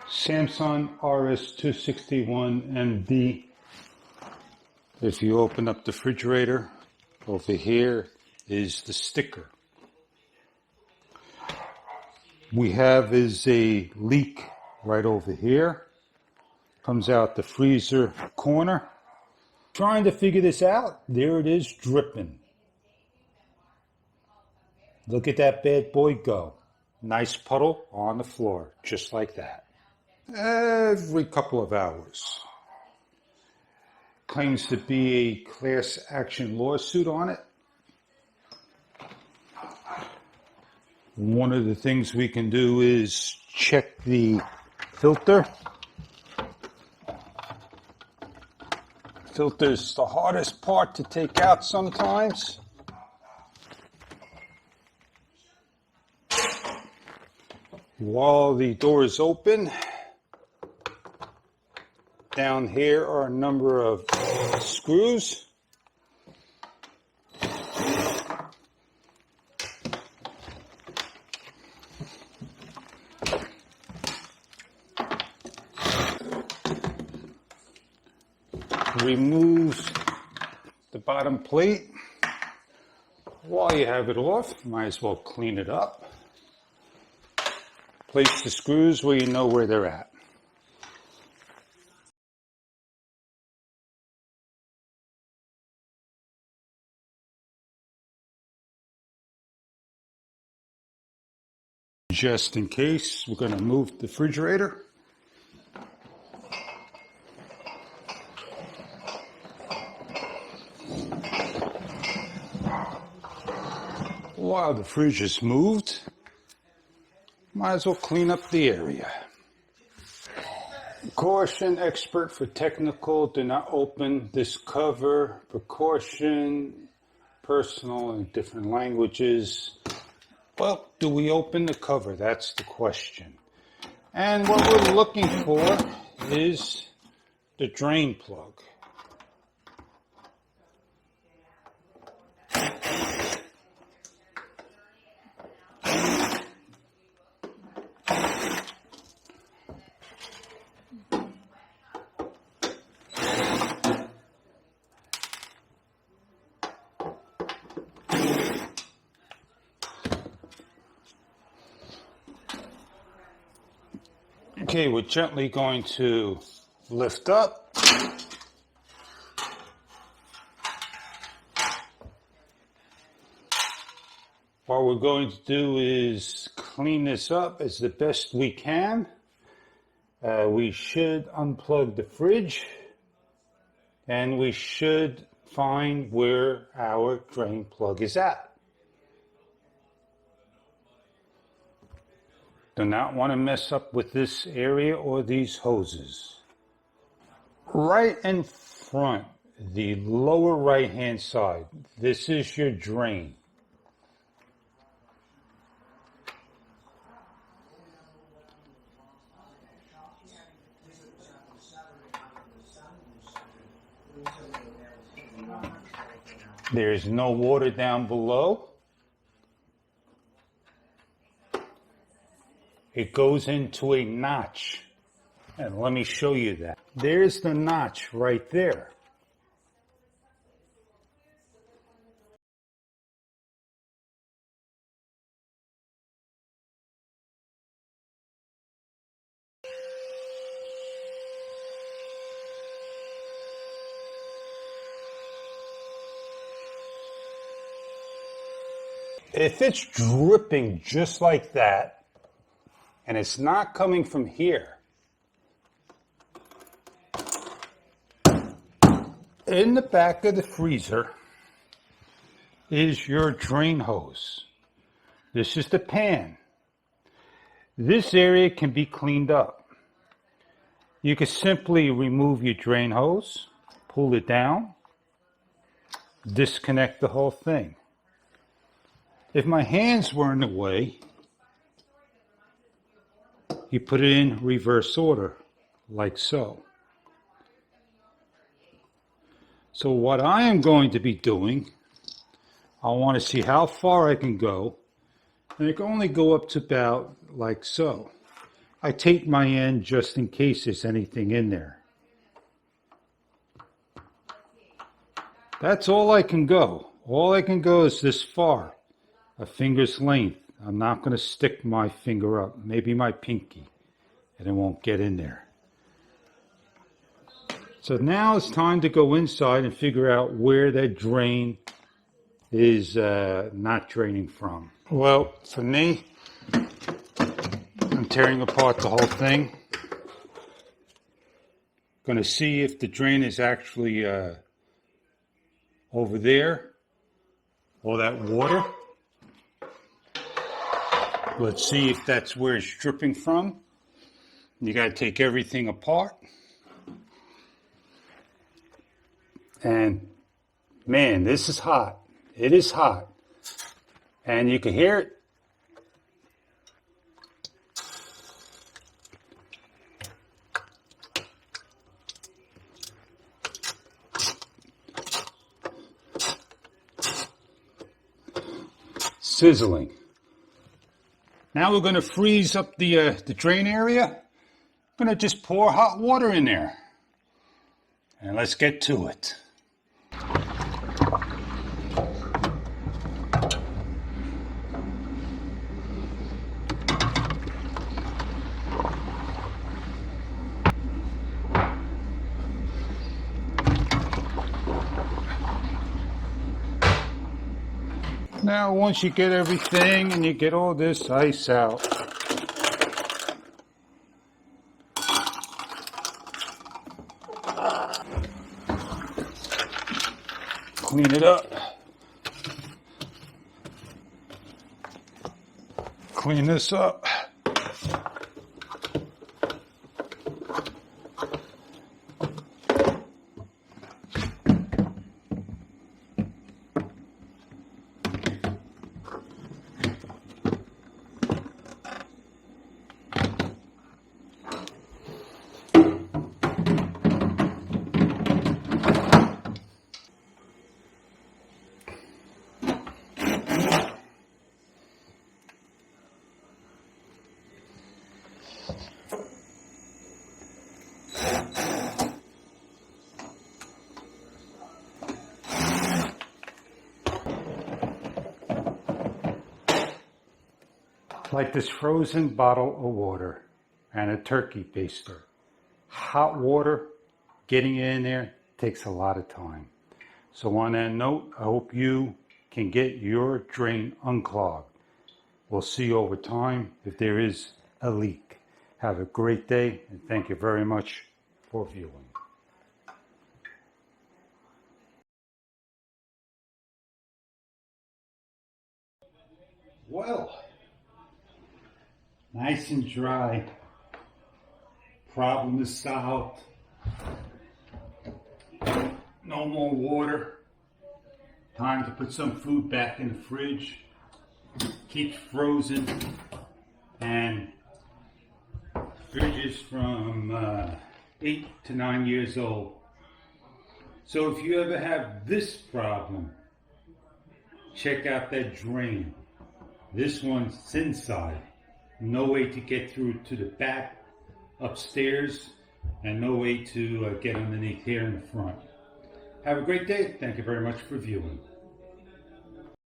Samsung RS261MB. If you open up the refrigerator, over here is the sticker. We have is a leak right over here. Comes out the freezer corner. Trying to figure this out. There it is, dripping. Look at that bad boy go. Nice puddle on the floor, just like that. Every couple of hours. Claims to be a class action lawsuit on it. One of the things we can do is check the filter. Filter's the hardest part to take out sometimes. While the door is open, down here are a number of screws. Remove the bottom plate. While you have it off, might as well clean it up. Place the screws where you know where they're at. Just in case, we're going to move the refrigerator. While the fridge is moved, might as well clean up the area. Caution, expert for technical, do not open this cover. Precaution, personal in different languages. Well, do we open the cover? That's the question. And what we're looking for is the drain plug. Okay, we're gently going to lift up. What we're going to do is clean this up as the best we can. We should unplug the fridge and we should find where our drain plug is at. Do not want to mess up with this area or these hoses. Right in front, the lower right hand side, this is your drain. There's no water down below. It goes into a notch. And let me show you that. There's the notch right there. If it's dripping just like that, and it's not coming from here, in the back of the freezer is your drain hose. This is the pan. This area can be cleaned up. You can simply remove your drain hose, pull it down, disconnect the whole thing. If my hands were in the way, you put it in reverse order, like so. So what I am going to be doing, I want to see how far I can go, and I can only go up to about like so. I tape my end just in case there's anything in there. That's all I can go. All I can go is this far, a finger's length. I'm not going to stick my finger up, maybe my pinky, and it won't get in there. So now it's time to go inside and figure out where that drain is not draining from. Well, for me, I'm tearing apart the whole thing. Going to see if the drain is actually over there, all that water. Let's see if that's where it's dripping from. You got to take everything apart. And man, this is hot. It is hot. And you can hear it. Sizzling. Now we're going to freeze up the drain area. I'm going to just pour hot water in there. And let's get to it. Now, once you get everything and you get all this ice out, clean it up. Clean this up. Like this frozen bottle of water and a turkey baster. Hot water, getting it in there takes a lot of time. So on that note, I hope you can get your drain unclogged. We'll see over time if there is a leak. Have a great day and thank you very much for viewing. Well, nice and dry. Problem is solved. No more water. Time to put some food back in the fridge. Keeps frozen. And fridge is from 8 to 9 years old. So if you ever have this problem, check out that drain. This one's inside. No way to get through to the back, upstairs, and no way to get underneath here in the front. Have a great day. Thank you very much for viewing.